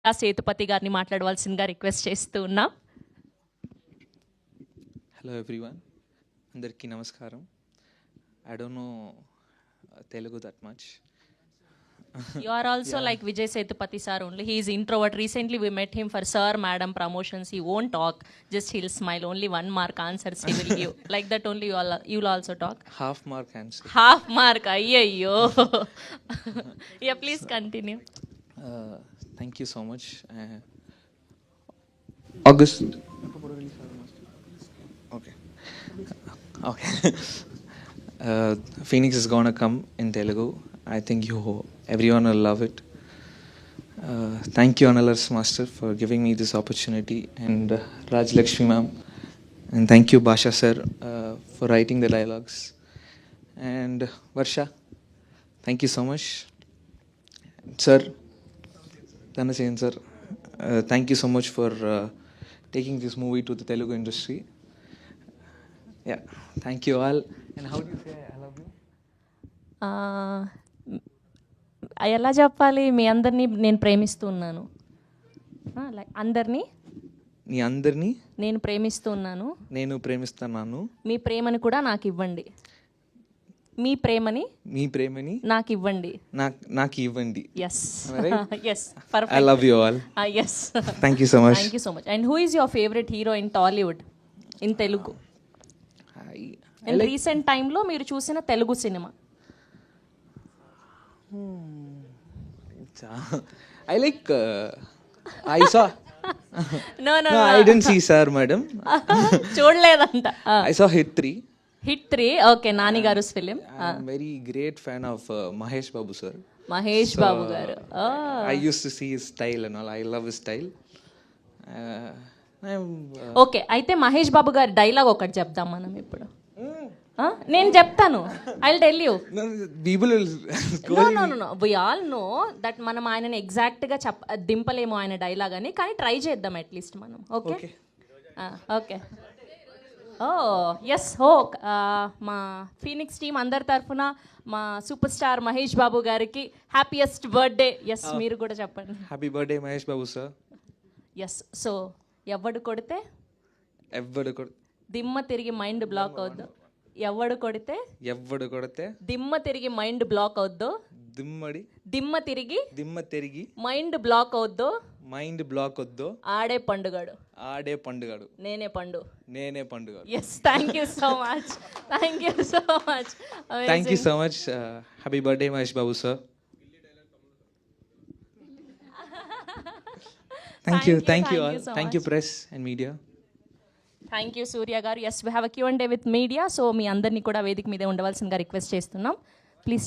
ఆ సేతుపతి గారిని మాట్లాడవలసిందిగా రిక్వెస్ట్ చేస్తూ ఉన్నాం. హలో ఎవ్రీవన్, అందరికీ నమస్కారం. I don't know Telugu that much. You are also like Vijay Sethupathi sir only. He is introvert. Recently we met him for sir, madam promotions. He won't talk. Just he'll smile. Only 1 mark answers he will give. Like that only you'll also talk. Half mark answer. Half mark. Ayyo. Yeah, please continue. Thank you so much. August. Okay. Okay. Phoenix is gonna come in Telugu. I think everyone will love it. Thank you, Analars Master, for giving me this opportunity, and Raj Lakshmi ma'am, and thank you, Basha sir, for writing the dialogues, and Varsha, thank you so much, sir. Dhanasen sir, thank you so much for taking this movie to the Telugu industry. Yeah, thank you all. And how do you say I love you? ఎలా చెప్పాలి? మీ అందరినీ నేను ప్రేమిస్తున్నాను. అందరినీ నీ అందరినీ నేను ప్రేమిస్తున్నాను. నేను ప్రేమిస్తున్నాను. మీ ప్రేమని కూడా నాకు ఇవ్వండి. మీ ప్రేమని నాకు ఇవ్వండి. నాకు ఇవ్వండి. Yes. Yes. Perfect. I love you all. Yes. Thank you so much. Thank you so much. And who is your favorite hero in Tollywood, in Telugu? In recent time లో మీరు చూసిన Telugu cinema? I like I saw no I didn't see sir madam. చూడలేదంట. I saw Hit 3. Hit 3. Okay, Nani garu film. I'm very great fan of Mahesh Babu sir. Mahesh Babu garu. I used to see his style and all. I love his style. Okay, అయితే మహేష్ బాబు గారి dialogue ఒకటి చెప్దాం మనం ఇప్పుడు. నేను చెప్తాను. I will tell you. People will No. We all know that మనం ఆయనని ఎగ్జాక్ట్గా దింపలేము ఆయన డైలాగ్ అని, కానీ ట్రై చేద్దాం అట్లీస్ట్ మనం. Okay okay. ఎస్. మా ఫీనిక్స్ టీం అందరి తరఫున మా సూపర్ స్టార్ మహేష్ బాబు గారికి హ్యాపీయెస్ట్ బర్త్డే. ఎస్, మీరు కూడా చెప్పండి. Happy birthday Mahesh Babu sir. Yes. So ఎవడు కొడితే దిమ్మ తిరిగి మైండ్ బ్లాక్ అవుద్దు. ఎవడు కొడితే దిమ్మ తిరిగి మైండ్ బ్లాక్ అవుద్దు. దిమ్మ తిరిగి మైండ్ బ్లాక్ అవుద్దు. ఆడే పండుగాడు. నేనే పండుగాడు. Yes. Thank you so much. Thank you so much. Happy birthday Mahesh Babu sir. Thank you all. Thank you press and media. Thank you Surya garu. Yes, we have a Q&A with media. So మీ అందరినీ కూడా వేదిక మీదే ఉండవలసిందిగా request చేస్తున్నాం. Please